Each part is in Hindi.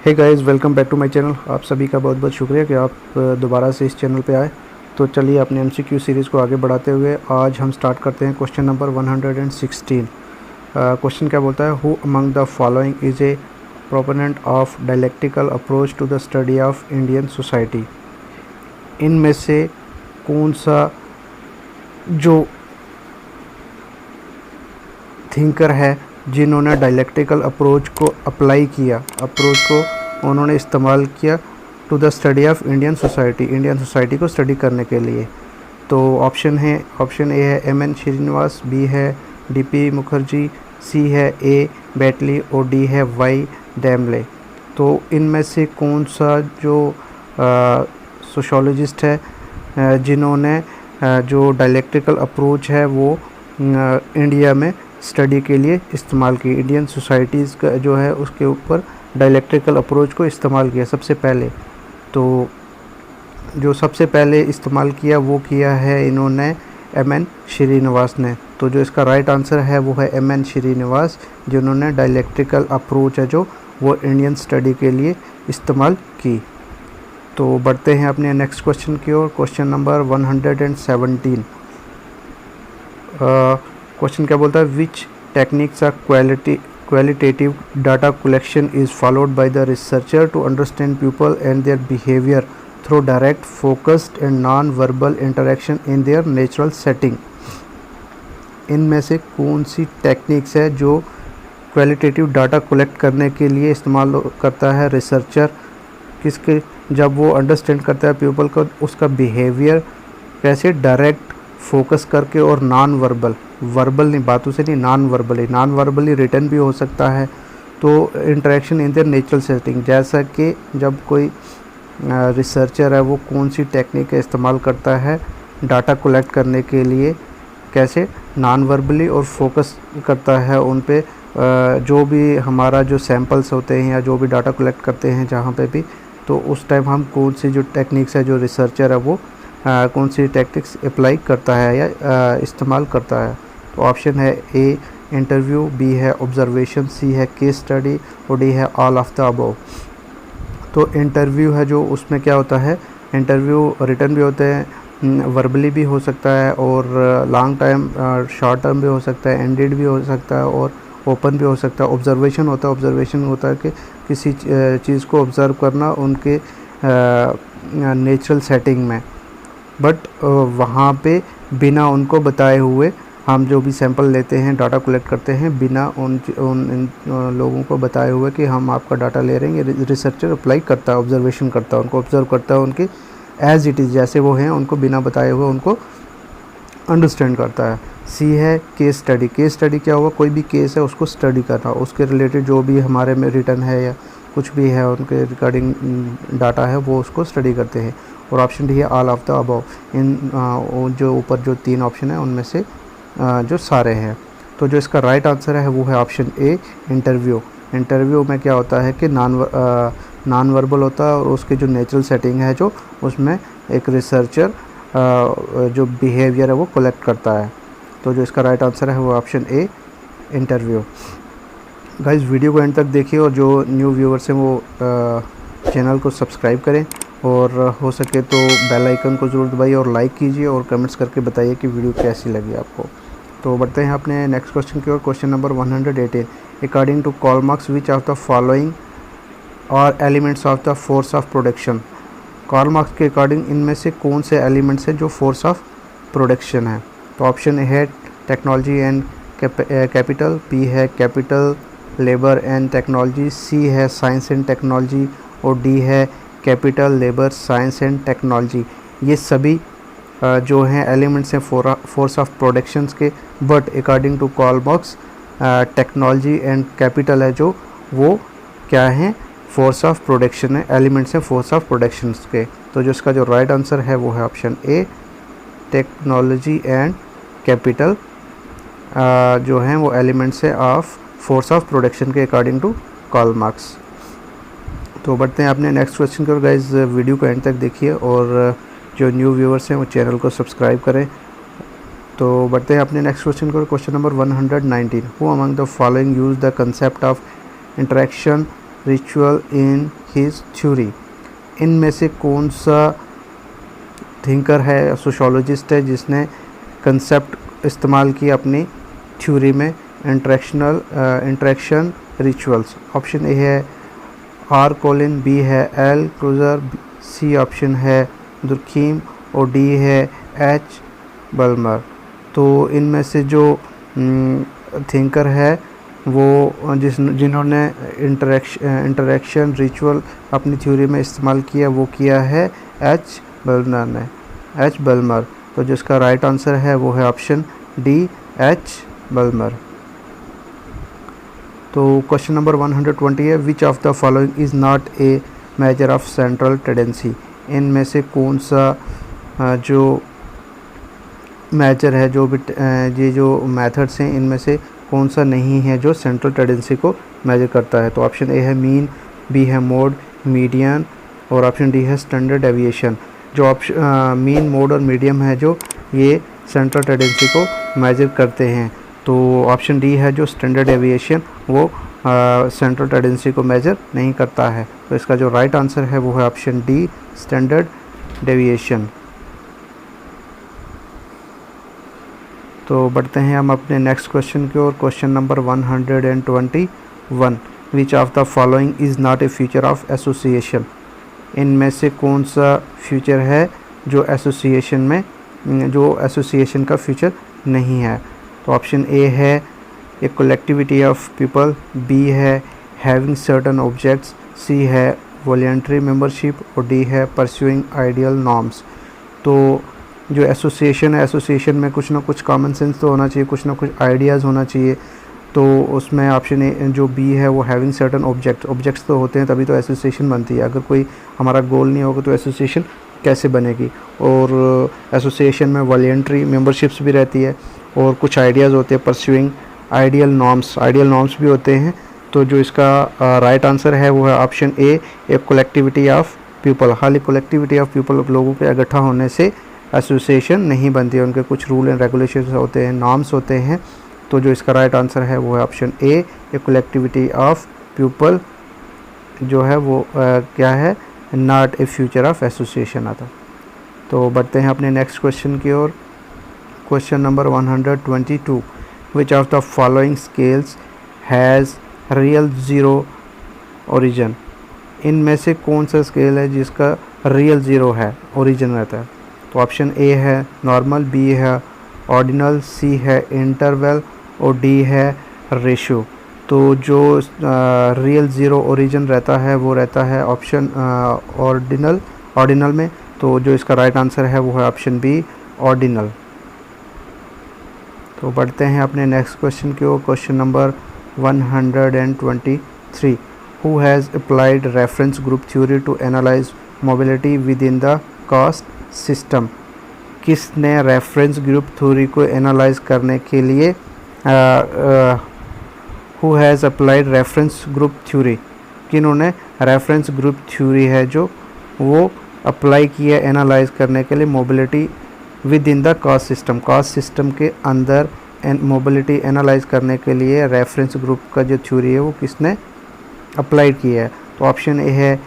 Hey guys, welcome back to my channel. आप सभी का बहुत बहुत शुक्रिया कि आप दोबारा से इस चैनल पे आए। तो चलिए अपने एमसीक्यू सीरीज़ को आगे बढ़ाते हुए आज हम स्टार्ट करते हैं क्वेश्चन नंबर 116। क्वेश्चन क्या बोलता है, who among the following is a proponent of dialectical approach to the study of Indian society. इनमें से कौन सा जो थिंकर है जिन्होंने डायलेक्टिकल अप्रोच को अप्लाई किया, अप्रोच को उन्होंने इस्तेमाल किया to the study of Indian society को स्टडी करने के लिए। तो ऑप्शन ए है एम.एन. श्रीनिवास, बी है डी.पी. मुखर्जी, सी है ए बैटली और डी है वाई डैमले। तो इनमें से कौन सा जो सोशोलॉजिस्ट है जिन्होंने जो डायलेक्टिकल अप्रोच है वो इंडिया में स्टडी के लिए इस्तेमाल की, इंडियन सोसाइटीज़ का जो है उसके ऊपर डायलेक्टिकल अप्रोच को इस्तेमाल किया सबसे पहले। तो जो सबसे पहले इस्तेमाल किया वो किया है इन्होंने एम.एन. श्रीनिवास ने। तो जो इसका राइट आंसर है वो है एम.एन. श्रीनिवास, जिन्होंने डायलेक्टिकल अप्रोच है जो वो इंडियन स्टडी के लिए इस्तेमाल की। तो बढ़ते हैं अपने नेक्स्ट क्वेश्चन की ओर। Question number 117। क्वेश्चन क्या बोलता है, which techniques are qualitative data collection is followed by the researcher to understand people and their behaviour through direct focused and non verbal interaction in their natural setting. इनमें से कौन सी टेक्निक्स है जो क्वालिटेटिव डाटा कलेक्ट करने के लिए इस्तेमाल करता है रिसर्चर, किसके जब वो अंडरस्टैंड करता है पीपल को, उसका बिहेवियर कैसे डायरेक्ट फोकस करके और नॉन वर्बल नहीं, बातों से नहीं, नॉन वर्बली रिटर्न भी हो सकता है। तो interaction in their natural setting, जैसा कि जब कोई रिसर्चर है वो कौन सी टेक्निक का इस्तेमाल करता है डाटा कलेक्ट करने के लिए, कैसे नॉन वर्बली और फोकस करता है उन पे जो भी हमारा जो सैम्पल्स होते हैं या जो भी डाटा कलेक्ट करते हैं जहाँ पे भी, तो उस टाइम हम कौन सी जो टेक्निक्स है जो रिसर्चर है वो कौन सी टेक्निक्स अप्लाई करता है या इस्तेमाल करता है। तो ऑप्शन है ए इंटरव्यू, बी है ऑब्जर्वेशन, सी है केस स्टडी और डी है ऑल ऑफ द अबव। तो इंटरव्यू है जो उसमें क्या होता है, इंटरव्यू रिटर्न भी होते हैं, वर्बली भी हो सकता है और लॉन्ग टाइम शॉर्ट टर्म भी हो सकता है, एंडेड भी हो सकता है और ओपन भी हो सकता है। ऑब्जर्वेशन होता है कि किसी चीज़ को ऑब्ज़र्व करना उनके नेचुरल सेटिंग में, बट वहाँ पे बिना उनको बताए हुए हम जो भी सैंपल लेते हैं, डाटा कलेक्ट करते हैं, बिना उन लोगों को बताए हुए कि हम आपका डाटा ले रहे हैं, रिसर्चर अप्लाई करता है, ऑब्जर्वेशन करता है, उनको ऑब्ज़र्व करता है, उनके एज़ इट इज़ जैसे वो हैं उनको बिना बताए हुए उनको अंडरस्टैंड करता है। सी है केस स्टडी। केस स्टडी क्या हुआ, कोई भी केस है उसको स्टडी करना, उसके रिलेटेड जो भी हमारे में रिटर्न है या कुछ भी है उनके रिगार्डिंग डाटा है वो उसको स्टडी करते हैं। और ऑप्शन डी है ऑल ऑफ द अबव। इन जो ऊपर जो तीन ऑप्शन है उनमें से जो सारे हैं। तो जो इसका राइट आंसर है वो है ऑप्शन ए इंटरव्यू। इंटरव्यू में क्या होता है कि नॉन वर्बल होता है और उसकी जो नेचुरल सेटिंग है जो उसमें एक रिसर्चर जो बिहेवियर है वो कलेक्ट करता है। तो जो इसका राइट आंसर है वो ऑप्शन ए इंटरव्यू। गाइस, वीडियो को एंड तक देखिए और जो न्यू व्यूअर्स हैं वो चैनल को सब्सक्राइब करें और हो सके तो बेल आइकन को ज़रूर दबाइए और लाइक कीजिए और कमेंट्स करके बताइए कि वीडियो कैसी लगी आपको। तो बढ़ते हैं अपने नेक्स्ट क्वेश्चन की ओर। Question number 118। According to Karl Marx which of the following are elements of the force of production. Karl Marx के अकॉर्डिंग इनमें से कौन से एलिमेंट्स हैं जो फोर्स ऑफ प्रोडक्शन है। तो ऑप्शन ए है टेक्नोलॉजी एंड कैपिटल, बी है capital labour and technology, C है साइंस एंड टेक्नोलॉजी और डी है capital labour science and technology. ये सभी जो हैं एलिमेंट्स हैं फोर्स ऑफ प्रोडक्शंस के, but according to Karl Marx technology and capital है जो वो क्या हैं, फोर्स ऑफ प्रोडक्शन है, एलिमेंट्स हैं फोर्स ऑफ प्रोडक्शंस के। तो जो इसका जो राइट आंसर है वो है option A technology and capital जो हैं वो एलिमेंट्स है ऑफ फोर्स ऑफ प्रोडक्शन के अकॉर्डिंग टू कार्ल मार्क्स। तो बढ़ते हैं अपने नेक्स्ट क्वेश्चन की ओर। गाइस, वीडियो को एंड तक देखिए और जो न्यू व्यूअर्स हैं वो चैनल को सब्सक्राइब करें। तो बढ़ते हैं अपने नेक्स्ट क्वेश्चन की ओर। Question number 119। Who among the following use the concept of interaction ritual in his theory. इनमें से कौन सा थिंकर है, सोशोलॉजिस्ट है, जिसने कंसेप्ट इस्तेमाल किया अपनी थ्योरी में इंटरेक्शन रिचुअल्स? ऑप्शन ए है आर कोलिन, बी है एल क्रूजर, सी ऑप्शन है दुर्खीम और डी है एच बल्मर। तो इनमें से जो थिंकर है वो जिन्होंने इंटरेक्शन रिचुअल अपनी थ्योरी में इस्तेमाल किया वो किया है एच बल्मर ने, एच बल्मर। तो जिसका राइट आंसर है वो है ऑप्शन डी, एच बल्मर। तो क्वेश्चन नंबर 120 है विच of the following is not A measure of central tendency? इनमें से कौन सा जो मेजर है, जो भी ये जो मेथड्स हैं इनमें से कौन सा नहीं है जो सेंट्रल टेंडेंसी को मेजर करता है? तो ऑप्शन ए है मीन, बी है मोड, मीडियन और ऑप्शन डी है स्टैंडर्ड डेविएशन। जो ऑप्शन मीन, मोड और मीडियम है जो ये सेंट्रल टेंडेंसी को मेजर करते हैं। तो ऑप्शन डी है जो स्टैंडर्ड डेविएशन, वो सेंट्रल टेंडेंसी को मेजर नहीं करता है। तो इसका जो राइट आंसर है वो है ऑप्शन डी, स्टैंडर्ड डेविएशन। तो बढ़ते हैं हम अपने नेक्स्ट क्वेश्चन की ओर। Question number 121 which of the following is not a feature of association? इनमें से कौन सा फ्यूचर है जो एसोसिएशन में, जो एसोसिएशन का फ्यूचर नहीं है? तो ऑप्शन ए है ए कलेक्टिविटी ऑफ पीपल, बी है हैविंग सर्टन ऑब्जेक्ट्स, सी है वॉलंटरी मेंबरशिप और डी है परस्यूइंग आइडियल नॉर्म्स। तो जो एसोसिएशन है, एसोसिएशन में कुछ ना कुछ कॉमन सेंस तो होना चाहिए, कुछ ना कुछ आइडियाज़ होना चाहिए। तो उसमें ऑप्शन ए जो बी है वो हैविंग सर्टन ऑब्जेक्ट्स तो होते हैं तभी तो एसोसिएशन बनती है। अगर कोई हमारा गोल नहीं होगा तो एसोसिएशन कैसे बनेगी? और एसोसिएशन में वॉलंटरी मेंबरशिप्स भी रहती है और कुछ आइडियाज़ होते हैं, परस्यूइंग आइडियल नॉर्म्स भी होते हैं। तो जो इसका राइट आंसर है वो है ऑप्शन ए, एक कलेक्टिविटी ऑफ पीपल। खाली कलेक्टिविटी ऑफ पीपल, लोगों के इकट्ठा होने से एसोसिएशन नहीं बनती है, उनके कुछ रूल एंड रेगुलेशंस होते हैं, नॉर्म्स होते हैं। तो जो इसका राइट आंसर है वो है option A, A collectivity of people जो है वो क्या है, not a future of association आता। तो बढ़ते हैं अपने नेक्स्ट क्वेश्चन की ओर। Question number 122 which of the following scales has real zero origin? इनमें से कौन सा स्केल है जिसका रियल ज़ीरो है, ओरिजिन रहता है? तो ऑप्शन ए है नॉर्मल, बी है ऑर्डिनल, सी है इंटरवल और डी है रेशो। तो जो रियल ज़ीरो ओरिजिन रहता है वो रहता है ऑप्शन ऑर्डिनल में। तो जो इसका राइट आंसर है वो है ऑप्शन बी, ऑर्डिनल। तो बढ़ते हैं अपने नेक्स्ट क्वेश्चन की ओर। Question number 123 who has applied reference group theory to analyse mobility within the caste system? किसने रेफरेंस ग्रुप थ्योरी को एनालाइज करने के लिए who has applied reference group theory, किन्होंने रेफरेंस ग्रुप थ्योरी है जो वो अप्लाई किया एनालाइज करने के लिए mobility within the caste system? Caste system के अंदर मोबिलिटी एनालाइज करने के लिए रेफरेंस ग्रुप का जो थ्योरी है वो किसने अप्लाई किया है? तो ऑप्शन ए है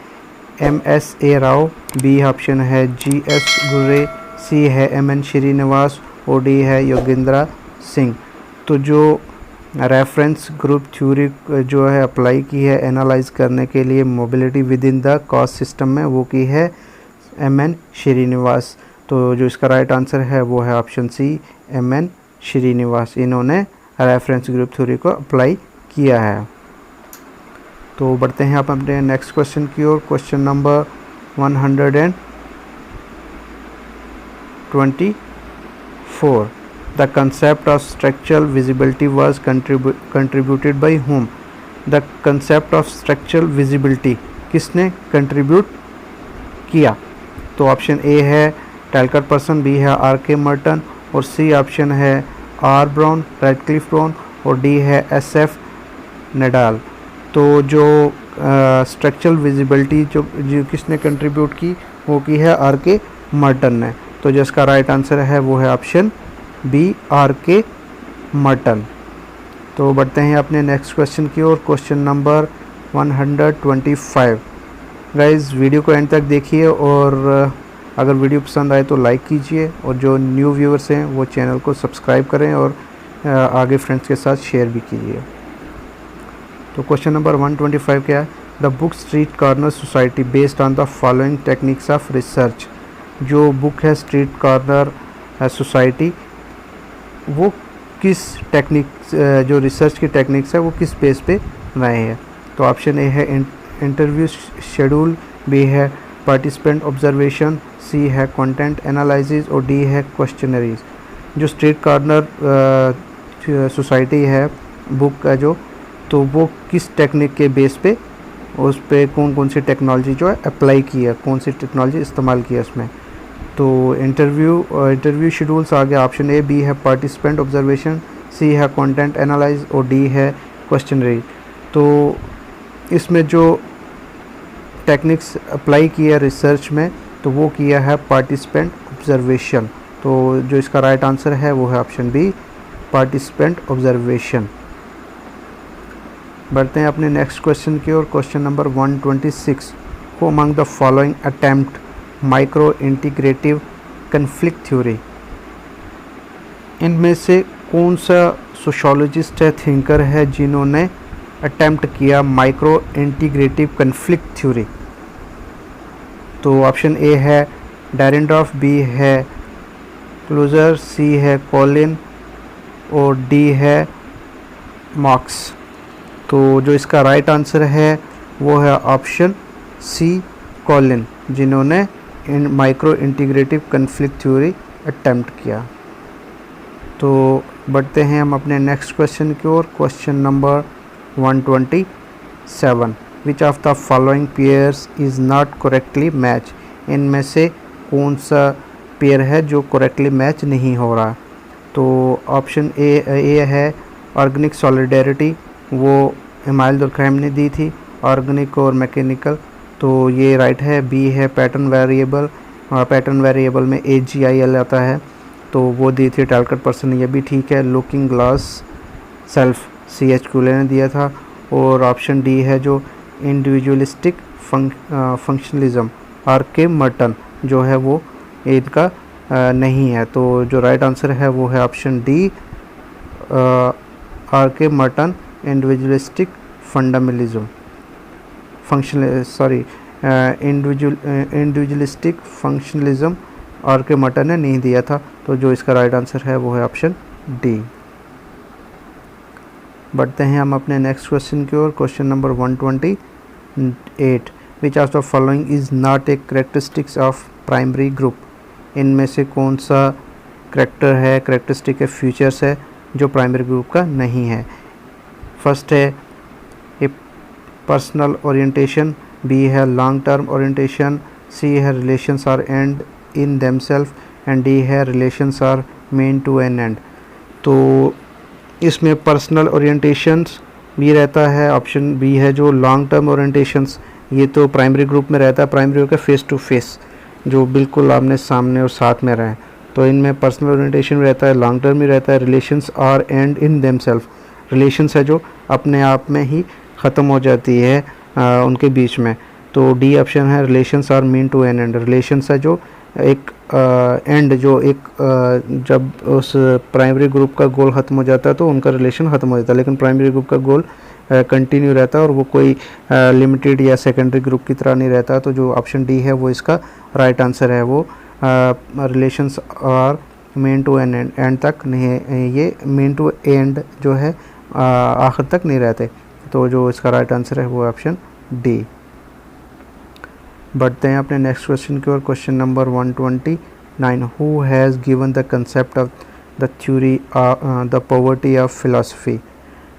M.S.A. राव, बी ऑप्शन है G.S. गुर्रे, सी है M.N. श्रीनिवास और डी है योगेंद्र सिंह। तो जो रेफरेंस ग्रुप थ्योरी जो है अप्लाई की है एनालाइज करने के लिए mobility within the caste system में, वो की है M.N. श्रीनिवास। तो जो इसका राइट आंसर है वो है ऑप्शन सी, M.N. श्रीनिवास। इन्होंने रेफरेंस ग्रुप थ्योरी को अप्लाई किया है। तो बढ़ते हैं आप अपने नेक्स्ट क्वेश्चन की ओर। Question number 124 the concept of structural visibility was contributed by whom? The concept of structural visibility किसने कंट्रीब्यूट किया? तो ऑप्शन ए है टेलकर पर्सन, बी है R.K. मर्टन और सी ऑप्शन है R. ब्राउन, रेडक्लिफ ब्राउन और डी है S.F. नडाल। तो जो स्ट्रक्चरल विजिबिलिटी जो किसने कंट्रीब्यूट की वो की है R.K. मर्टन ने। तो जिसका राइट आंसर है वो है ऑप्शन बी, R.K. मर्टन। तो बढ़ते हैं अपने नेक्स्ट क्वेश्चन की ओर। Question number 125। गाइस वीडियो को एंड तक देखिए और अगर वीडियो पसंद आए तो लाइक कीजिए और जो न्यू व्यूअर्स हैं वो चैनल को सब्सक्राइब करें और आगे फ्रेंड्स के साथ शेयर भी कीजिए। तो क्वेश्चन नंबर 125 क्या है? The book street corner society based on the following techniques of research. जो बुक है स्ट्रीट कॉर्नर सोसाइटी, वो किस टेक्निक, जो रिसर्च की टेक्निक्स है वो किस बेस पे बनाए हैं? तो ऑप्शन ए है इंटरव्यू शेड्यूल, बी है पार्टिसिपेंट ऑब्जर्वेशन, सी है कंटेंट एनालिसिस और डी है क्वेश्चनरीज। जो स्ट्रीट कॉर्नर सोसाइटी है बुक का जो, तो वो किस टेक्निक के बेस पे, उस पे कौन कौन सी टेक्नोलॉजी जो है अप्लाई की है, कौन सी टेक्नोलॉजी इस्तेमाल की है उसमें? तो इंटरव्यू शेड्यूल्स आ गया ऑप्शन ए, बी है पार्टिसिपेंट ऑब्जर्वेशन, सी है कंटेंट एनालाइज और डी है क्वेश्चनरी। तो इसमें जो टेक्निक्स अप्लाई की है रिसर्च में, तो वो किया है पार्टिसिपेंट ऑब्जर्वेशन। तो जो इसका राइट आंसर है वो है ऑप्शन बी, पार्टिसिपेंट ऑब्जर्वेशन। बढ़ते हैं अपने नेक्स्ट क्वेश्चन की ओर। Question number 126, who among the following attempt micro integrative conflict theory. इनमें से कौन सा सोशोलॉजिस्ट है, थिंकर है, जिन्होंने अटेम्प्ट किया माइक्रो इंटीग्रेटिव कन्फ्लिक्ट थ्योरी? तो ऑप्शन ए है डेरेंडॉर्फ, बी है क्लूजर, सी है कॉलिन और डी है मार्क्स। तो जो इसका राइट आंसर है वो है ऑप्शन सी, कॉलिन, जिन्होंने इन micro integrative conflict theory attempt किया। तो बढ़ते हैं हम अपने नेक्स्ट क्वेश्चन की ओर। Question number 127, which of the following pairs is not correctly match. इनमें से कौन सा पेयर है जो करेक्टली मैच नहीं हो रहा? तो ऑप्शन ए है ऑर्गेनिक सॉलिडेरिटी, वो इमाइल दुर्खैम ने दी थी, ऑर्गेनिक और मैकेनिकल, तो ये राइट है। बी है पैटर्न वेरिएबल, पैटर्न वेरिएबल में AGIL आता है, तो वो दी थी टैलकट पर्सन, ये भी ठीक है। लुकिंग ग्लास सेल्फ, CH कूले ने दिया था। और ऑप्शन डी है जो इंडिविजुअलिस्टिक फंक्शनलिज्म, RK मर्टन, जो है वो इनका नहीं है। तो जो राइट आंसर है वो है option D, RK Merton individualistic fundamentalism individualistic functionalism RK Merton ने नहीं दिया था। तो जो इसका राइट आंसर है वो है ऑप्शन डी। बढ़ते हैं हम अपने नेक्स्ट क्वेश्चन की ओर। Question number 128, which of the following is not a characteristics of primary group. इनमें से कौन सा करेक्टर है, करेक्टरिस्टिक है, फीचर्स है जो प्राइमरी ग्रुप का नहीं है? फर्स्ट है ए पर्सनल ओरिएंटेशन, बी है लॉन्ग टर्म ओरिएंटेशन, सी है relations are and in themselves and D है relations are mean to an end. तो इसमें पर्सनल ओरिएंटेशंस भी रहता है, ऑप्शन बी है जो लॉन्ग टर्म ओरिएंटेशंस, ये तो प्राइमरी ग्रुप में रहता है, प्राइमरी ग्रुप का फेस टू फेस, जो बिल्कुल आमने सामने और साथ में रहें। तो इनमें पर्सनल ओरिएंटेशन भी रहता है, लॉन्ग टर्म भी रहता है, relations are and in themselves, relations है जो अपने आप में ही ख़त्म हो जाती है उनके बीच में। तो डी ऑप्शन है relations are mean to an end, relations है जो एक एंड, जो एक जब उस प्राइमरी ग्रुप का गोल ख़त्म हो जाता है तो उनका रिलेशन ख़त्म हो जाता है, लेकिन प्राइमरी ग्रुप का गोल कंटिन्यू रहता है और वो कोई लिमिटेड या सेकेंडरी ग्रुप की तरह नहीं रहता। तो जो ऑप्शन डी है वो इसका राइट आंसर है, वो relations are mean to an end तक नहीं, ये मेन टू एंड जो है आखिर तक नहीं रहते। तो जो इसका राइट आंसर है वो ऑप्शन डी। बढ़ते हैं अपने नेक्स्ट क्वेश्चन की ओर। Question number 129, who has given the concept of the theory the poverty of philosophy.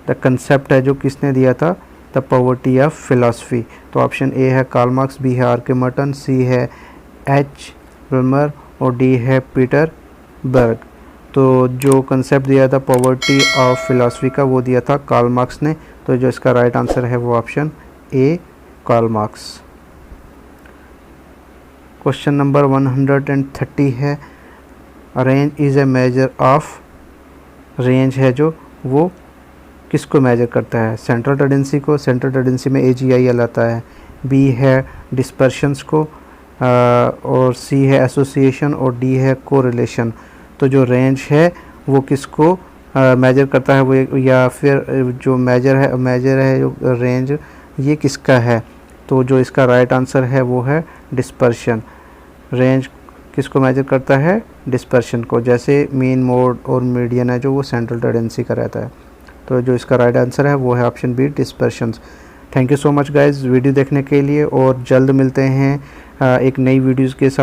The concept है जो किसने दिया था, द पॉवर्टी ऑफ फिलॉसफी। तो ऑप्शन ए है कार्ल मार्क्स, बी है RK मर्टन, सी है H विल्मर और डी है पीटर बर्ग। तो जो कंसेप्ट दिया था पॉवर्टी ऑफ फिलॉसफी का वो दिया था कार्ल मार्क्स ने। तो जो इसका राइट आंसर है वो option A, Karl Marx. Question number 130 है, range is a measure of, range है जो वो किसको मेजर करता है, सेंट्रल टेंडेंसी को, सेंट्रल टेंडेंसी में AGIL आता है, B है डिस्पर्शंस को, और C है एसोसिएशन और D है कोरिलेशन। तो जो रेंज है वो किसको मेजर करता है, वो या फिर जो मेजर है जो रेंज ये किसका है। तो जो इसका राइट आंसर है वो है डिस्पर्शन। रेंज किसको मेजर करता है, डिस्पर्शन को, जैसे मीन मोड और मीडियन है जो वो सेंट्रल टेंडेंसी का रहता है। तो जो इसका राइट आंसर है वो है option B dispersions. Thank you so much guys video देखने के लिए, और जल्द मिलते हैं एक नई वीडियोज़ के साथ।